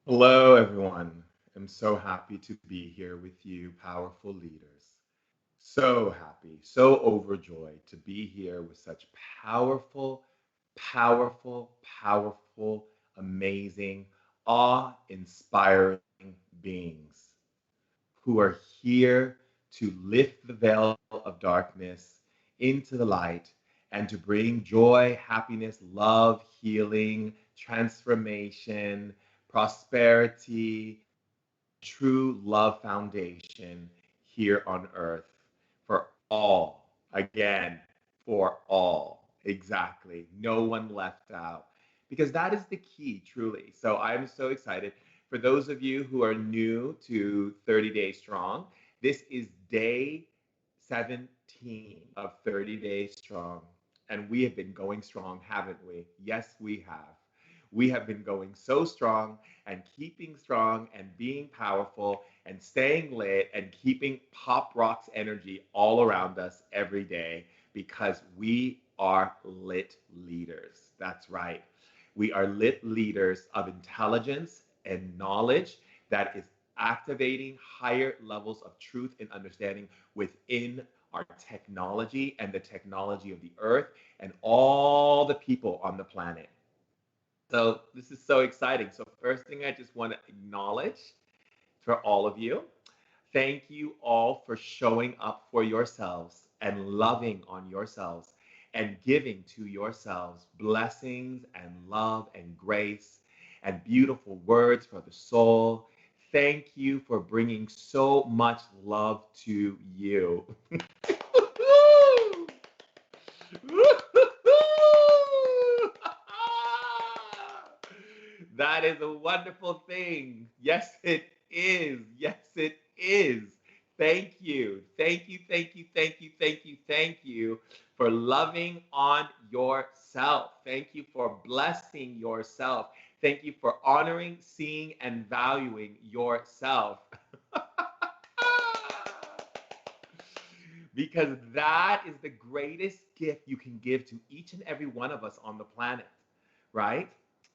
Hello, everyone. I'm so happy to be here with you, powerful leaders. So happy, so overjoyed to be here with such powerful, powerful, amazing, awe-inspiring beings who are here to lift the veil of darkness into the light and to bring joy, happiness, love, healing, transformation, prosperity, and true love foundation here on earth for all. Again, for all. Exactly. No one left out. Because that is the key, truly. So I'm so excited. For those of you who are new to 30 Days Strong, this is day 17 of 30 Days Strong. And we have been going strong, haven't we? Yes, we have. We have been going so strong and keeping strong and being powerful and staying lit and keeping Pop Rock's energy all around us every day because we are lit leaders. That's right. We are lit leaders of intelligence and knowledge that is activating higher levels of truth and understanding within our technology and the technology of the earth and all the people on the planet. So this is so exciting. So first thing I just want to acknowledge for all of you, thank you all for showing up for yourselves and loving on yourselves and giving to yourselves blessings and love and grace and beautiful words for the soul. Thank you for bringing so much love to you. That is a wonderful thing. Yes, it is. Yes, it is. Thank you. Thank you. Thank you. Thank you. Thank you. Thank you for loving on yourself. Thank you for blessing yourself. Thank you for honoring, seeing, and valuing yourself. Because that is the greatest gift you can give to each and every one of us on the planet, right?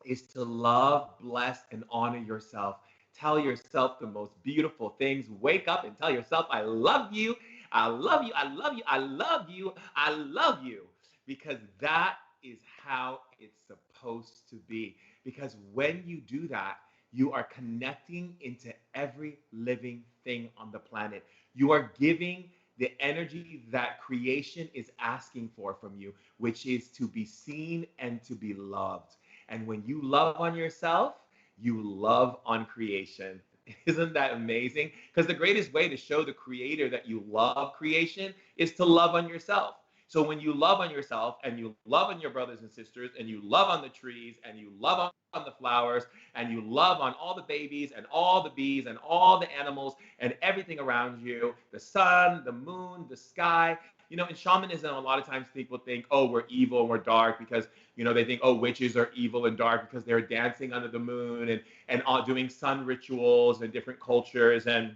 Is to love, bless, and honor yourself. Tell yourself the most beautiful things. Wake up and tell yourself, I love you. I love you. I love you. I love you. I love you. Because that is how it's supposed to be. Because when you do that, you are connecting into every living thing on the planet. You are giving the energy that creation is asking for from you, which is to be seen and to be loved. And when you love on yourself, you love on creation. Isn't that amazing? Because the greatest way to show the creator that you love creation is to love on yourself. So when you love on yourself and you love on your brothers and sisters and you love on the trees and you love on the flowers and you love on all the babies and all the bees and all the animals and everything around you, the sun, the moon, the sky. You know, in shamanism, a lot of times people think, oh, we're evil and we're dark because, you know, they think, oh, witches are evil and dark because they're dancing under the moon and all doing sun rituals in different cultures. And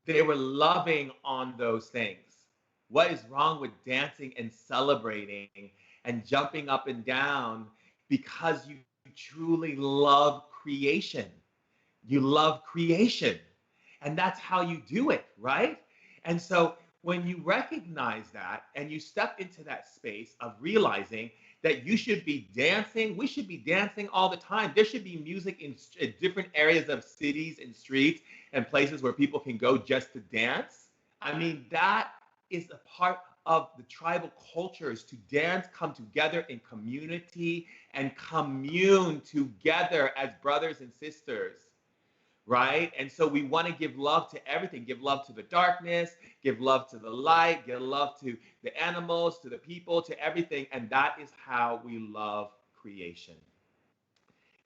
they were loving on those things. What is wrong with dancing and celebrating and jumping up and down because you truly love creation? You love creation. And that's how you do it, right? And so when you recognize that and you step into that space of realizing that you should be dancing, we should be dancing all the time. There should be music in different areas of cities and streets and places where people can go just to dance. I mean, that is a part of the tribal cultures to dance, come together in community, and commune together as brothers and sisters, right? And so we want to give love to everything, give love to the darkness, give love to the light, give love to the animals, to the people, to everything. And that is how we love creation.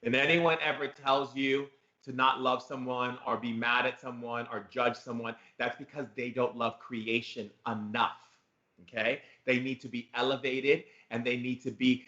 And anyone ever tells you to not love someone or be mad at someone or judge someone, that's because they don't love creation enough. Okay? They need to be elevated and they need to be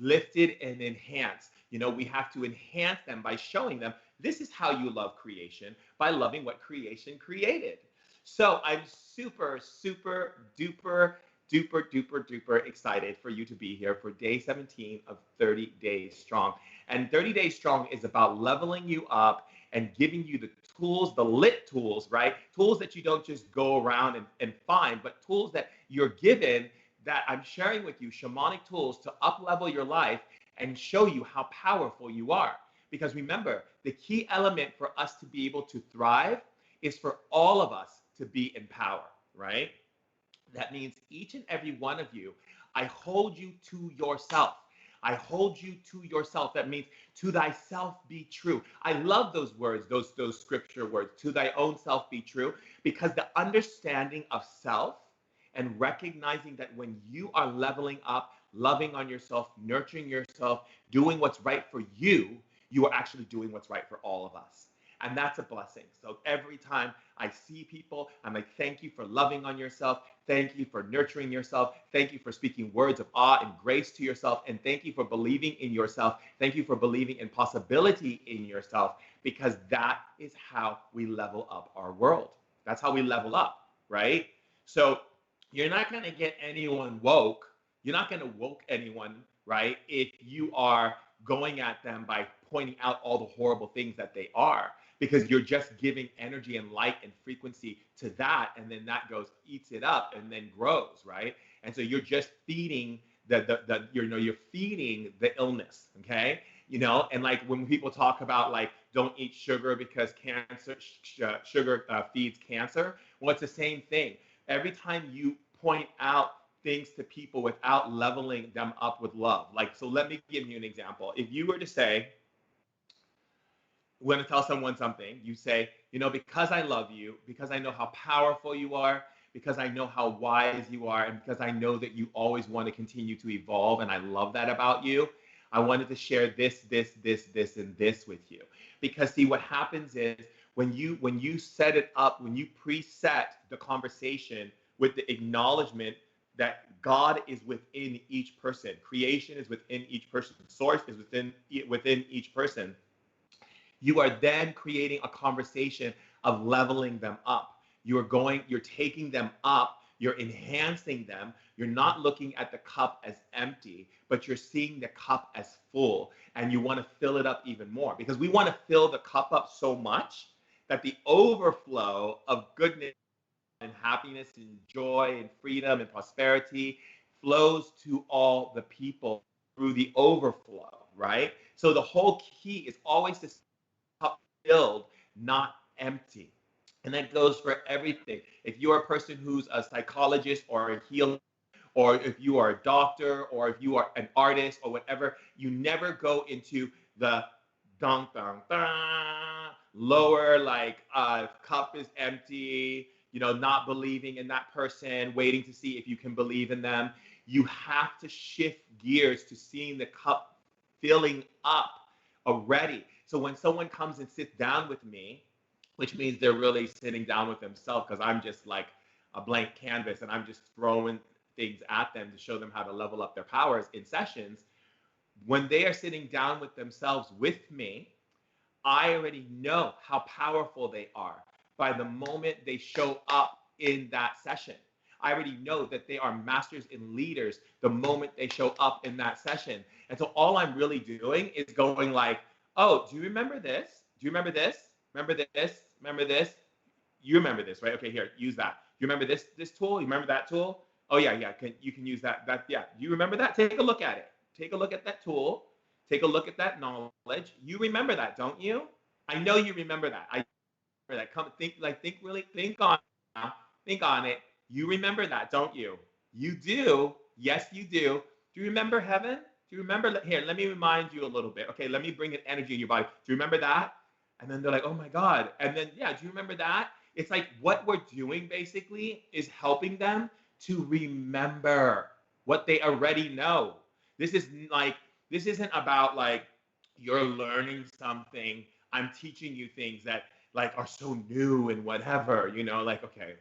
lifted and enhanced. You know, we have to enhance them by showing them this is how you love creation by loving what creation created. So I'm super, super duper duper, duper, duper excited for you to be here for day 17 of 30 Days Strong. And 30 Days Strong is about leveling you up and giving you the tools, the lit tools, right? Tools that you don't just go around and find, but tools that you're given that I'm sharing with you, shamanic tools to up level your life and show you how powerful you are. Because remember, the key element for us to be able to thrive is for all of us to be in power, right? That means each and every one of you, I hold you to yourself. I hold you to yourself. That means to thyself be true. I love those words, those scripture words, to thy own self be true, because the understanding of self and recognizing that when you are leveling up, loving on yourself, nurturing yourself, doing what's right for you, you are actually doing what's right for all of us. And that's a blessing. So every time I see people, I'm like, thank you for loving on yourself. Thank you for nurturing yourself. Thank you for speaking words of awe and grace to yourself. And thank you for believing in yourself. Thank you for believing in possibility in yourself, because that is how we level up our world. That's how we level up, right? So you're not going to get anyone woke. You're not going to woke anyone, right? If you are going at them by pointing out all the horrible things that they are, because you're just giving energy and light and frequency to that, and then that goes, eats it up, and then grows, right? And so you're just feeding you're feeding the illness, okay? And like when people talk about like don't eat sugar because sugar feeds cancer, well, it's the same thing. Every time you point out things to people without leveling them up with love, like, so let me give you an example. If you were to say, when to tell someone something, you say, because I love you, because I know how powerful you are, because I know how wise you are, and because I know that you always want to continue to evolve, and I love that about you, I wanted to share this, and this with you. Because see, what happens is when you set it up, when you preset the conversation with the acknowledgement that God is within each person, creation is within each person, source is within each person, you are then creating a conversation of leveling them up. You're taking them up, you're enhancing them. You're not looking at the cup as empty, but you're seeing the cup as full, and you want to fill it up even more, because we want to fill the cup up so much that the overflow of goodness and happiness and joy and freedom and prosperity flows to all the people through the overflow, right? So the whole key is always to cup filled, not empty. And that goes for everything. If you're a person who's a psychologist or a healer, or if you are a doctor, or if you are an artist or whatever, you never go into the dun dun dun lower, like cup is empty, not believing in that person, waiting to see if you can believe in them. You have to shift gears to seeing the cup filling up already. So when someone comes and sits down with me, which means they're really sitting down with themselves, because I'm just like a blank canvas and I'm just throwing things at them to show them how to level up their powers in sessions. When they are sitting down with themselves with me, I already know how powerful they are by the moment they show up in that session. I already know that they are masters and leaders the moment they show up in that session. And so all I'm really doing is going like, oh, do you remember this? Do you remember this? Remember this? Remember this? You remember this, right? Okay, here, use that. You remember this tool? You remember that tool? Oh yeah, you can use that. Yeah. Do you remember that? Take a look at it. Take a look at that tool. Take a look at that knowledge. You remember that, don't you? I know you remember that. I remember that. Think on it now. Think on it. You remember that, don't you? You do. Yes, you do. Do you remember heaven? Do you remember? Here, let me remind you a little bit. Okay, let me bring an energy in your body. Do you remember that? And then they're like, oh my God. And then, yeah, do you remember that? It's like what we're doing basically is helping them to remember what they already know. This isn't about like you're learning something. I'm teaching you things that like are so new and whatever, like, okay,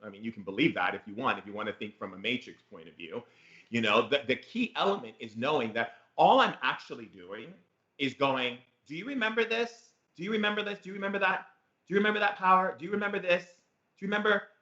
I mean, you can believe that if you want to think from a matrix point of view. The key element is knowing that all I'm actually doing is going, do you remember this? Do you remember this? Do you remember that? Do you remember that power? Do you remember this? Do you remember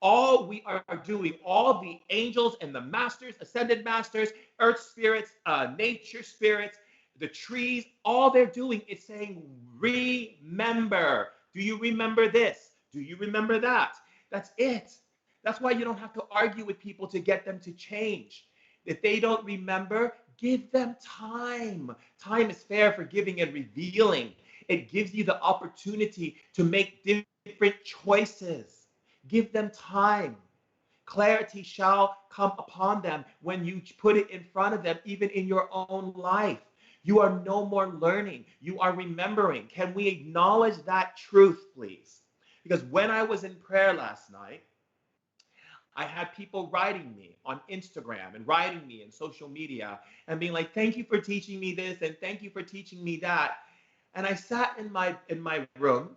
All we are doing, all the angels and the masters, ascended masters, earth spirits, nature spirits, the trees, all they're doing is saying, remember. Do you remember this? Do you remember that? That's it. That's why you don't have to argue with people to get them to change. If they don't remember, give them time. Time is fair, forgiving, and revealing. It gives you the opportunity to make different choices. Give them time. Clarity shall come upon them when you put it in front of them, even in your own life. You are no more learning, you are remembering. Can we acknowledge that truth, please? Because when I was in prayer last night, I had people writing me on Instagram and writing me in social media and being like, thank you for teaching me this and thank you for teaching me that. And I sat in my room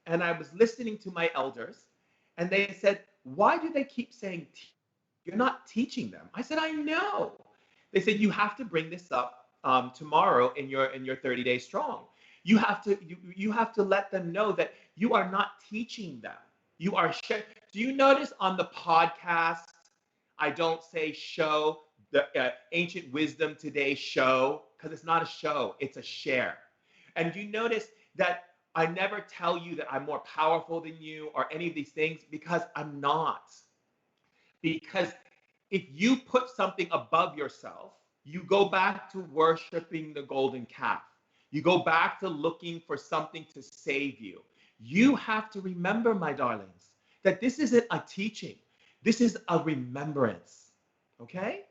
and I was listening to my elders, and they said, why do they keep saying you're not teaching them? I said, I know. They said, you have to bring this up tomorrow in your 30 days strong. You have to let them know that you are not teaching them. You are sharing. Do you notice on the podcast, I don't say show, the ancient wisdom today show, because it's not a show, it's a share. And you notice that I never tell you that I'm more powerful than you or any of these things, because I'm not. Because if you put something above yourself, you go back to worshiping the golden calf. You go back to looking for something to save you. You have to remember, my darlings, that this isn't a teaching. This is a remembrance. Okay?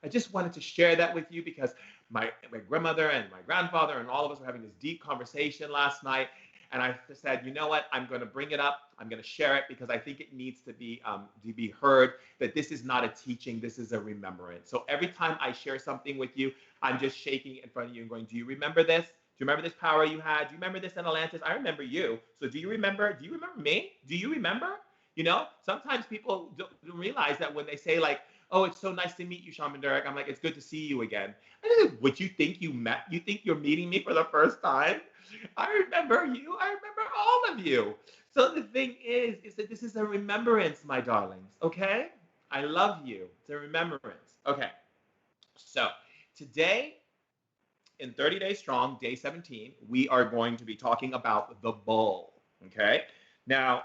I just wanted to share that with you because my grandmother and my grandfather and all of us were having this deep conversation last night. And I said, you know what? I'm going to bring it up. I'm going to share it because I think it needs to be heard that this is not a teaching. This is a remembrance. So every time I share something with you, I'm just shaking in front of you and going, do you remember this? Do you remember this power you had? Do you remember this in Atlantis? I remember you. So do you remember? Do you remember me? Do you remember? You know, sometimes people don't realize that when they say like, oh, it's so nice to meet you, Shaman Durek. I'm like, it's good to see you again. What you think you met? You think you're meeting me for the first time? I remember you. I remember all of you. So the thing is that this is a remembrance, my darlings. Okay? I love you. It's a remembrance. Okay. So today, in 30 Days Strong, day 17, we are going to be talking about the bull. Okay? Now,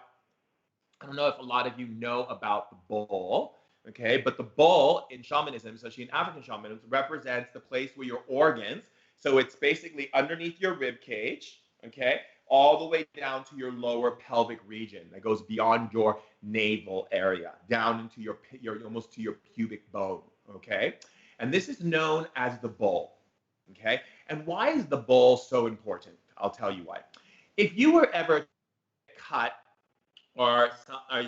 I don't know if a lot of you know about the bull. Okay, but the bull in shamanism, especially in African shamanism, represents the place where your organs, so it's basically underneath your rib cage, okay, all the way down to your lower pelvic region that goes beyond your navel area, down into your almost to your pubic bone, okay? And this is known as the bull, okay? And why is the bull so important? I'll tell you why. If you were ever cut or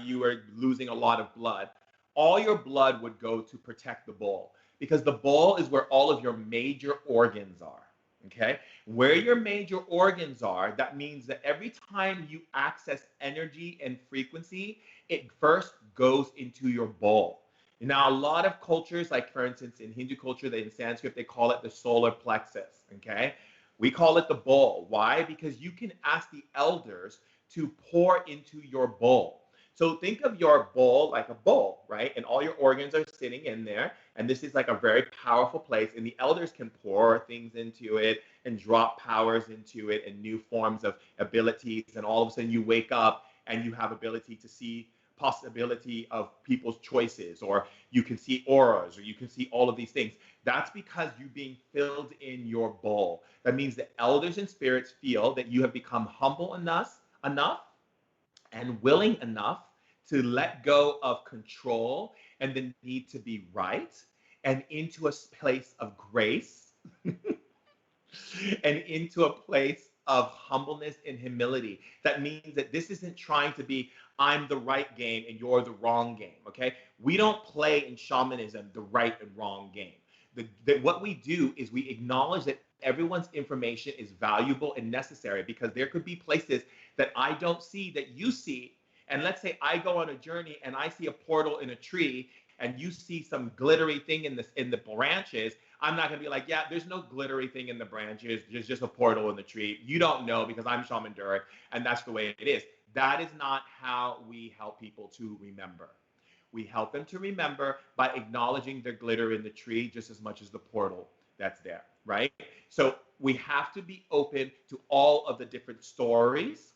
you were losing a lot of blood, all your blood would go to protect the bowl because the bowl is where all of your major organs are. Okay, where your major organs are, that means that every time you access energy and frequency, it first goes into your bowl. Now, a lot of cultures, like for instance, in Hindu culture, in Sanskrit, they call it the solar plexus. Okay, we call it the bowl. Why? Because you can ask the elders to pour into your bowl. So think of your bowl like a bowl, right? And all your organs are sitting in there. And this is like a very powerful place. And the elders can pour things into it and drop powers into it and new forms of abilities. And all of a sudden you wake up and you have ability to see possibility of people's choices, or you can see auras, or you can see all of these things. That's because you're being filled in your bowl. That means the elders and spirits feel that you have become humble enough and willing enough to let go of control and the need to be right and into a place of grace and into a place of humbleness and humility. That means that this isn't trying to be, I'm the right game and you're the wrong game, okay? We don't play in shamanism the right and wrong game. What we do is we acknowledge that everyone's information is valuable and necessary, because there could be places that I don't see that you see. And let's say I go on a journey and I see a portal in a tree and you see some glittery thing in the branches. I'm not going to be like, yeah, there's no glittery thing in the branches. There's just a portal in the tree. You don't know because I'm Shaman Durek and that's the way it is. That is not how we help people to remember. We help them to remember by acknowledging the glitter in the tree just as much as the portal that's there, right? So we have to be open to all of the different stories,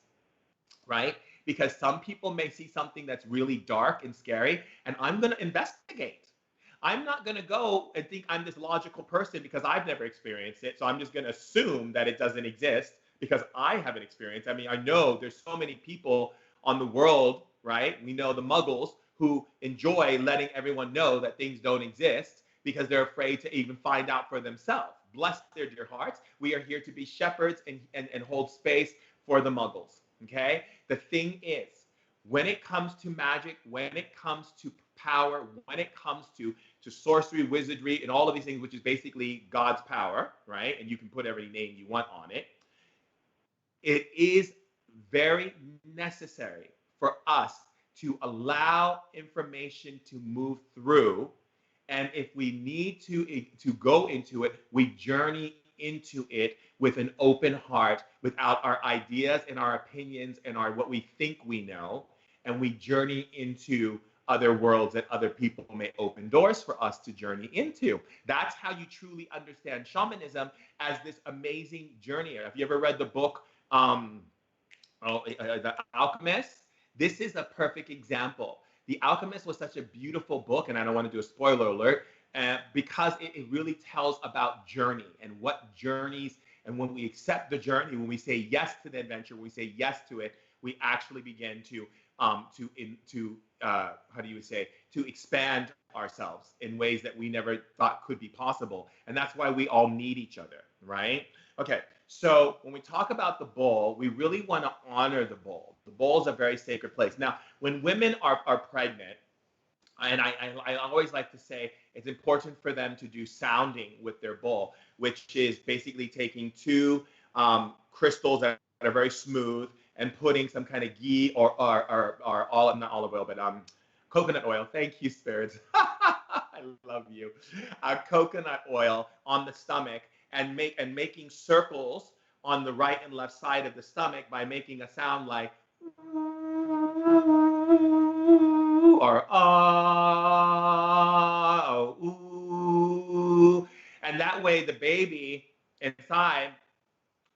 right? Because some people may see something that's really dark and scary, and I'm going to investigate. I'm not going to go and think I'm this logical person because I've never experienced it. So I'm just going to assume that it doesn't exist because I haven't experienced. I mean, I know there's so many people on the world, right? We know the muggles who enjoy letting everyone know that things don't exist because they're afraid to even find out for themselves. Bless their dear hearts. We are here to be shepherds and hold space for the muggles. Okay? The thing is, when it comes to magic, when it comes to power, when it comes to sorcery, wizardry, and all of these things, which is basically God's power, right? And you can put every name you want on it. It is very necessary for us to allow information to move through. And if we need to go into it, we journey into it with an open heart, without our ideas and our opinions and our what we think we know, and we journey into other worlds that other people may open doors for us to journey into. That's how you truly understand shamanism, as this amazing journey. Have you ever read the book The Alchemist? This is a perfect example. The Alchemist was such a beautiful book, and I don't want to do a spoiler alert, because it really tells about journey and what journeys, and when we accept the journey, when we say yes to the adventure, when we say yes to it, we actually begin to how do you say, to expand ourselves in ways that we never thought could be possible. And that's why we all need each other, right? Okay, so when we talk about the bowl, we really want to honor the bowl. The bowl is a very sacred place. Now, when women are pregnant, and I always like to say it's important for them to do sounding with their bowl, which is basically taking two crystals that are very smooth and putting some kind of ghee or all, not olive oil, but coconut oil. Thank you, spirits. I love you. Coconut oil on the stomach, and making circles on the right and left side of the stomach by making a sound like or ah, or ooh. And that way the baby inside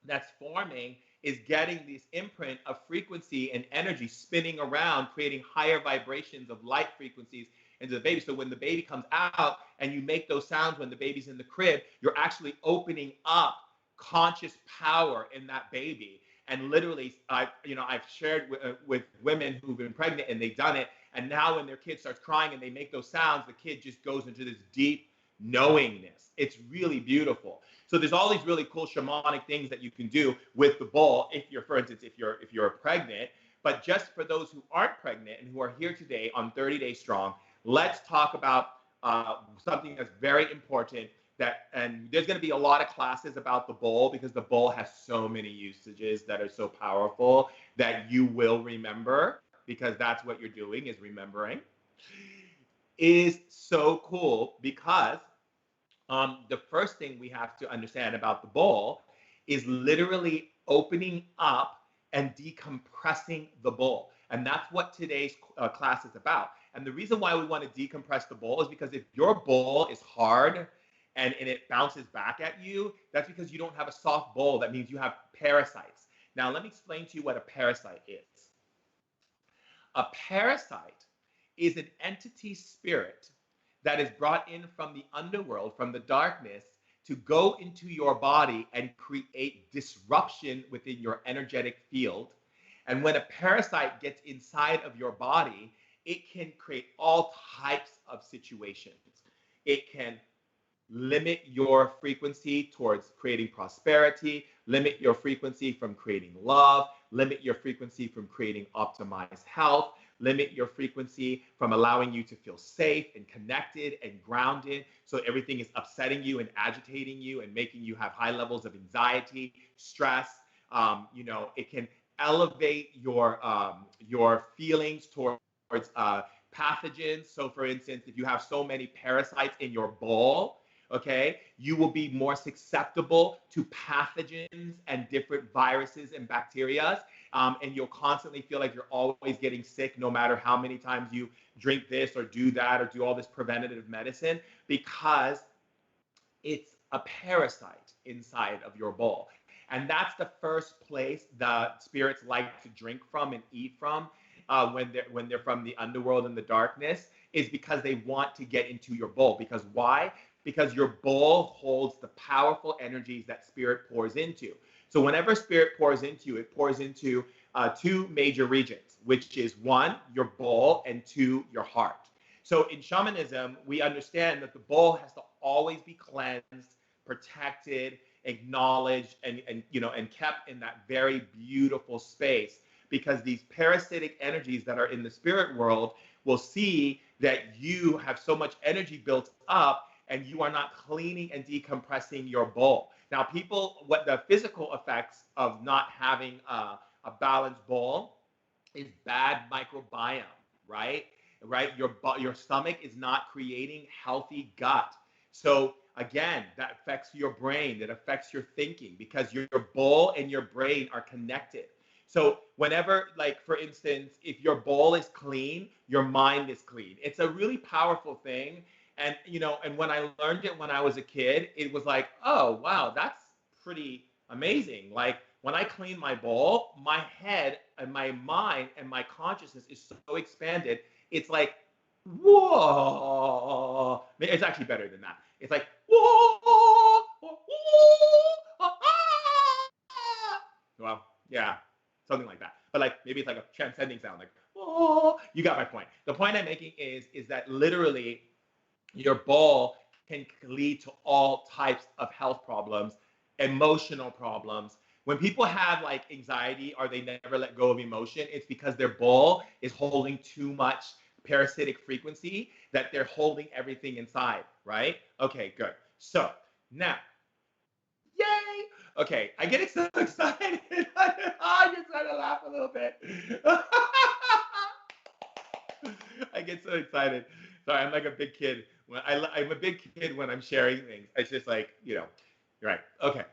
that's forming is getting this imprint of frequency and energy spinning around, creating higher vibrations of light frequencies into the baby. So when the baby comes out and you make those sounds when the baby's in the crib, you're actually opening up conscious power in that baby. And literally, I've shared with women who've been pregnant and they've done it. And now when their kid starts crying and they make those sounds, the kid just goes into this deep knowingness. It's really beautiful. So there's all these really cool shamanic things that you can do with the bowl if you're, for instance, if you're pregnant. But just for those who aren't pregnant and who are here today on 30 Days Strong, let's talk about something that's very important. And there's going to be a lot of classes about the bowl, because the bowl has so many usages that are so powerful that you will remember, because that's what you're doing, is remembering. Is so cool because the first thing we have to understand about the bowl is literally opening up and decompressing the bowl. And that's what today's class is about. And the reason why we want to decompress the bowl is because if your bowl is hard and it bounces back at you, that's because you don't have a soft bowl. That means you have parasites. Now, let me explain to you what a parasite is. A parasite is an entity spirit that is brought in from the underworld, from the darkness, to go into your body and create disruption within your energetic field. And when a parasite gets inside of your body, it can create all types of situations. It can limit your frequency towards creating prosperity, limit your frequency from creating love, limit your frequency from creating optimized health, limit your frequency from allowing you to feel safe and connected and grounded. So everything is upsetting you and agitating you and making you have high levels of anxiety, stress. It can elevate your feelings towards pathogens. So for instance, if you have so many parasites in your bowl, okay, you will be more susceptible to pathogens and different viruses and bacteria. And you'll constantly feel like you're always getting sick no matter how many times you drink this or do that or do all this preventative medicine, because it's a parasite inside of your bowl. And that's the first place the spirits like to drink from and eat from, when they're from the underworld and the darkness, is because they want to get into your bowl. Because why? Because your bowl holds the powerful energies that spirit pours into. So whenever spirit pours into you, it pours into two major regions, which is one, your bowl, and two, your heart. So in shamanism, we understand that the bowl has to always be cleansed, protected, acknowledged, and kept in that very beautiful space, because these parasitic energies that are in the spirit world will see that you have so much energy built up and you are not cleaning and decompressing your bowl. Now, what the physical effects of not having a balanced bowl is bad microbiome, right? Right? Your stomach is not creating healthy gut. So again, that affects your brain, that affects your thinking, because your bowl and your brain are connected. So whenever, like for instance, if your bowl is clean, your mind is clean. It's a really powerful thing. And and when I learned it when I was a kid, it was like, oh wow, that's pretty amazing. Like when I clean my bowl, my head and my mind and my consciousness is so expanded. It's like, whoa. It's actually better than that. It's like, whoa. Well, yeah, something like that. But like maybe it's like a transcending sound, like, whoa. You got my point. The point I'm making is that literally your bowl can lead to all types of health problems, emotional problems. When people have like anxiety or they never let go of emotion, it's because their bowl is holding too much parasitic frequency, that they're holding everything inside, right? Okay, good. So now, yay! Okay, I get so excited. I just try to laugh a little bit. I get so excited. Sorry, I'm like a big kid. I'm a big kid when I'm sharing things. It's just like, you're right. Okay.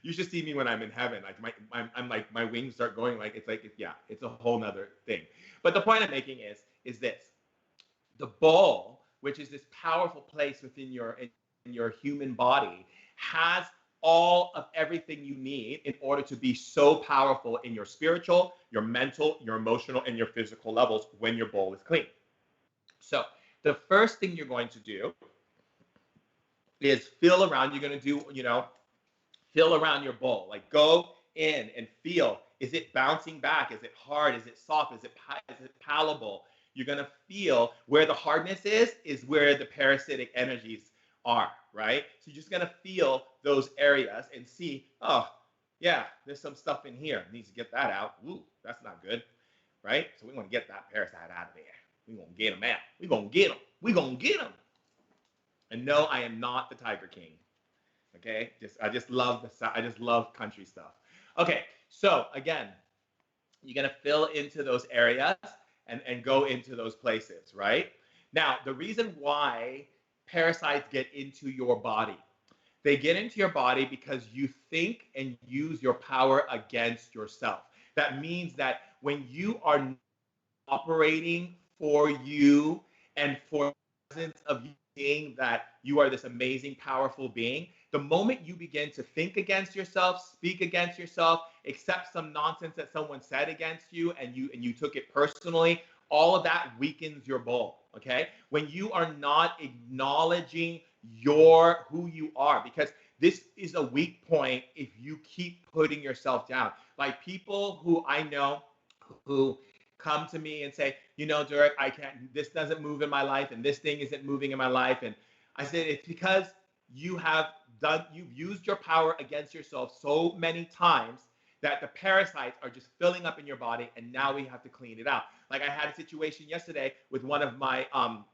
You should see me when I'm in heaven. Like I'm like, my wings start going, like it's a whole nother thing. But the point I'm making is this: the bowl, which is this powerful place within your human body, has all of everything you need in order to be so powerful in your spiritual, your mental, your emotional, and your physical levels when your bowl is clean. So the first thing you're going to do is feel around. You're going to do, feel around your bowl. Like go in and feel. Is it bouncing back? Is it hard? Is it soft? Is it palatable? You're going to feel where the hardness is where the parasitic energies are, right? So you're just going to feel those areas and see, oh, yeah, there's some stuff in here. Needs to get that out. Ooh, that's not good, right? So we're going to get that parasite out of there. We're going to get him out. We're going to get him. We're going to get him. And no, I am not the Tiger King. Okay? I just love country stuff. Okay, so again, you're going to fill into those areas and go into those places, right? Now, the reason why parasites get into your body, they get into your body because you think and use your power against yourself. That means that when you are operating for you and for the presence of you being that you are this amazing, powerful being, the moment you begin to think against yourself, speak against yourself, accept some nonsense that someone said against you, and you took it personally, all of that weakens your bowl. Okay? When you are not acknowledging who you are, because this is a weak point if you keep putting yourself down. Like people who I know who come to me and say, Durek, I can't, this doesn't move in my life, and this thing isn't moving in my life. And I said, it's because you've used your power against yourself so many times that the parasites are just filling up in your body, and now we have to clean it out. Like I had a situation yesterday with one of my how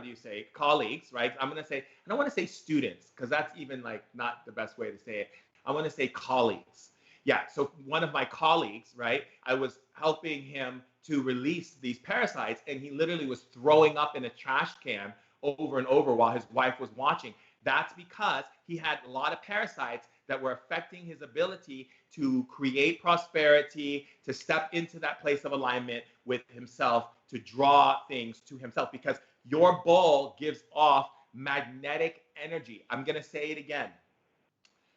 do you say, colleagues, right? I don't want to say students, because that's even like not the best way to say it. I want to say colleagues. Yeah, so one of my colleagues, right, I was helping him to release these parasites, and he literally was throwing up in a trash can over and over while his wife was watching. That's because he had a lot of parasites that were affecting his ability to create prosperity, to step into that place of alignment with himself, to draw things to himself, because your bowl gives off magnetic energy. I'm going to say it again.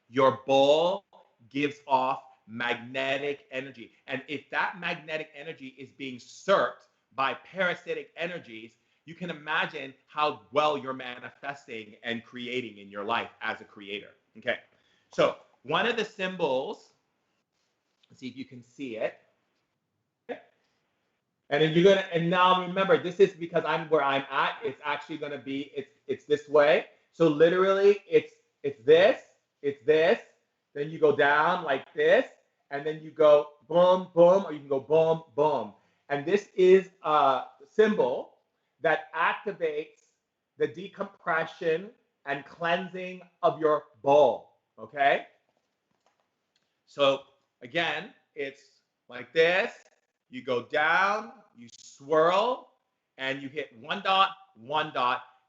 Your bowl gives off magnetic energy. And if that magnetic energy is being surfed by parasitic energies, you can imagine how well you're manifesting and creating in your life as a creator. Okay. So one of the symbols, let's see if you can see it. And then you're gonna, and now remember, this is because I'm where I'm at. It's actually gonna be, it's this way. So literally, it's this, it's this. Then you go down like this, and then you go boom, boom, or you can go boom, boom. And this is a symbol that activates the decompression and cleansing of your bowl. Okay. So again, it's like this. You go down, you swirl, and you hit one dot,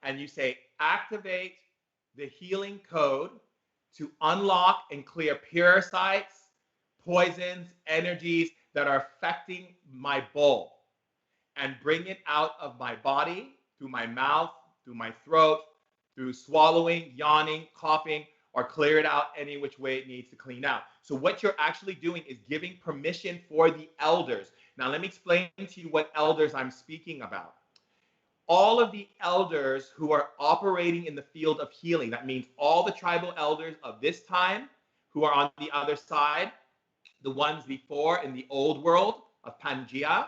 and you say, activate the healing code to unlock and clear parasites, poisons, energies that are affecting my bowl, and bring it out of my body through my mouth, through my throat, through swallowing, yawning, coughing, or clear it out any which way it needs to clean out. So what you're actually doing is giving permission for the elders. Now let me explain to you what elders I'm speaking about. All of the elders who are operating in the field of healing, that means all the tribal elders of this time who are on the other side, the ones before in the old world of Pangea,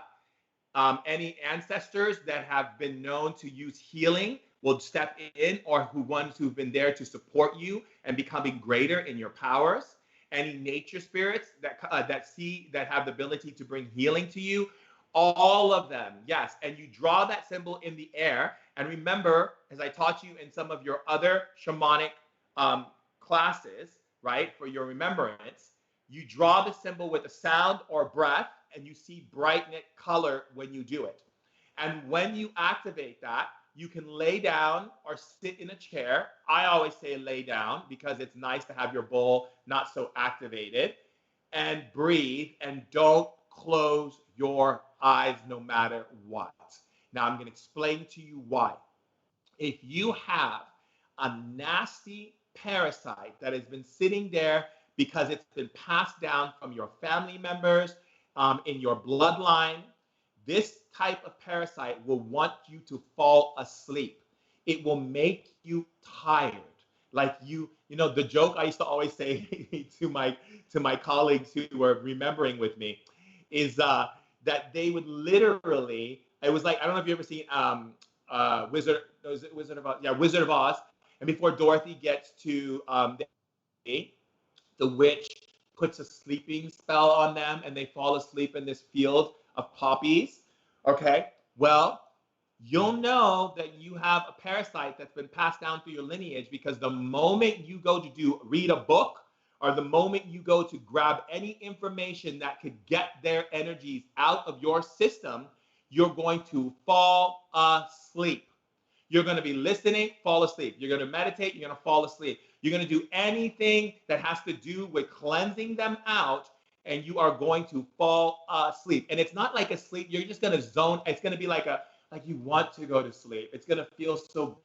any ancestors that have been known to use healing will step in, or who ones who've been there to support you and becoming greater in your powers. Any nature spirits that have the ability to bring healing to you, all of them, yes. And you draw that symbol in the air. And remember, as I taught you in some of your other shamanic classes, right, for your remembrance, you draw the symbol with a sound or breath, and you see brightness color when you do it. And when you activate that, you can lay down or sit in a chair. I always say lay down because it's nice to have your bowl not so activated, and breathe, and don't close your eyes no matter what. Now I'm going to explain to you why. If you have a nasty parasite that has been sitting there because it's been passed down from your family members, in your bloodline, this type of parasite will want you to fall asleep. It will make you tired. Like you know, the joke I used to always say to my colleagues who were remembering with me is that they would literally. It was like, I don't know if you ever seen Wizard of Oz. Yeah, Wizard of Oz. And before Dorothy gets to the witch puts a sleeping spell on them, and they fall asleep in this field of poppies. Okay, well, you'll know that you have a parasite that's been passed down through your lineage, because the moment you go to read a book, or the moment you go to grab any information that could get their energies out of your system, you're going to fall asleep. You're going to be listening, fall asleep. You're going to meditate, you're going to fall asleep. You're going to do anything that has to do with cleansing them out, and you are going to fall asleep. And it's not like a sleep, you're just going to zone. It's going to be like you want to go to sleep. It's going to feel so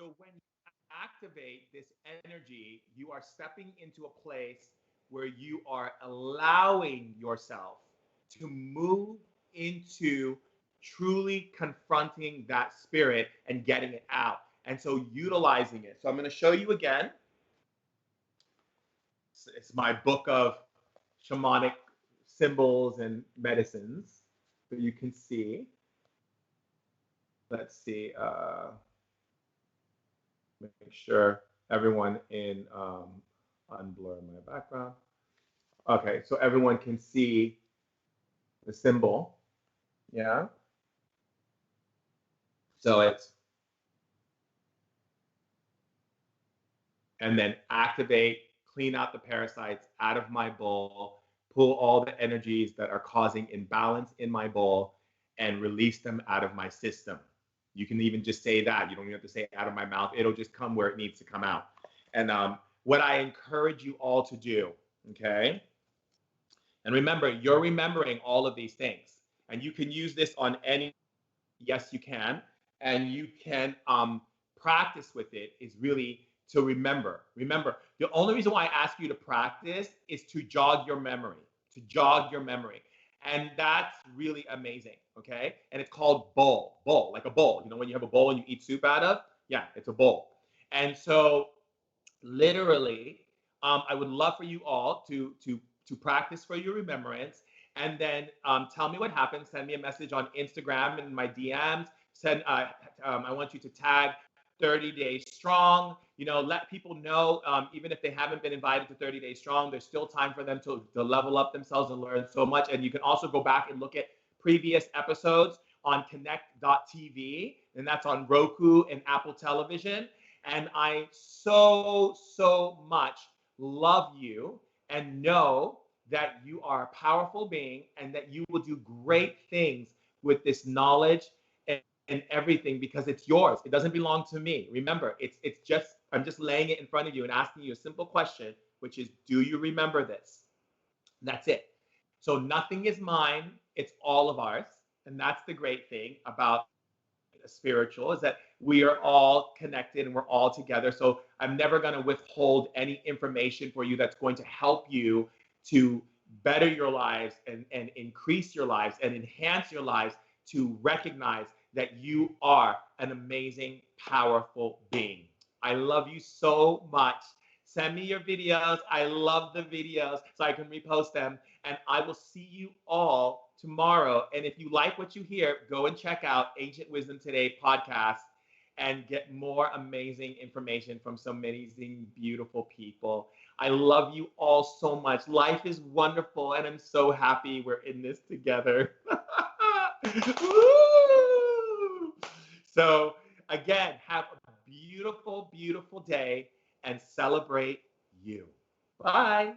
So when you activate this energy, you are stepping into a place where you are allowing yourself to move into truly confronting that spirit and getting it out. And so utilizing it. So I'm going to show you again. It's my book of shamanic symbols and medicines that you can see. Let's see. Make sure everyone in unblur my background. Okay, so everyone can see the symbol. Yeah. So it's, and then activate, clean out the parasites out of my bowl, pull all the energies that are causing imbalance in my bowl, and release them out of my system. You can even just say that. You don't even have to say out of my mouth. It'll just come where it needs to come out. And what I encourage you all to do, okay? And remember, you're remembering all of these things. And you can use this on any, yes, you can. And you can practice with it is really to remember. Remember, the only reason why I ask you to practice is to jog your memory, to jog your memory. And that's really amazing, okay? And it's called bowl, like a bowl. You know, when you have a bowl and you eat soup out of? Yeah, it's a bowl. And so literally, I would love for you all to practice for your remembrance, and then tell me what happened. Send me a message on Instagram and my DMs. I want you to tag 30 Days Strong. You know, let people know, even if they haven't been invited to 30 Days Strong, there's still time for them to level up themselves and learn so much. And you can also go back and look at previous episodes on KNEKT.TV, and that's on Roku and Apple Television. And I so much love you and know that you are a powerful being and that you will do great things with this knowledge and everything, because it's yours. It doesn't belong to me. Remember, it's just, I'm just laying it in front of you and asking you a simple question, which is, do you remember this? That's it. So nothing is mine. It's all of ours. And that's the great thing about spiritual, is that we are all connected and we're all together. So I'm never going to withhold any information for you that's going to help you to better your lives and increase your lives and enhance your lives, to recognize that you are an amazing, powerful being. I love you so much. Send me your videos. I love the videos so I can repost them. And I will see you all tomorrow. And if you like what you hear, go and check out Ancient Wisdom Today podcast and get more amazing information from some amazing, beautiful people. I love you all so much. Life is wonderful, and I'm so happy we're in this together. So, again, have a beautiful, beautiful day and celebrate you. Bye.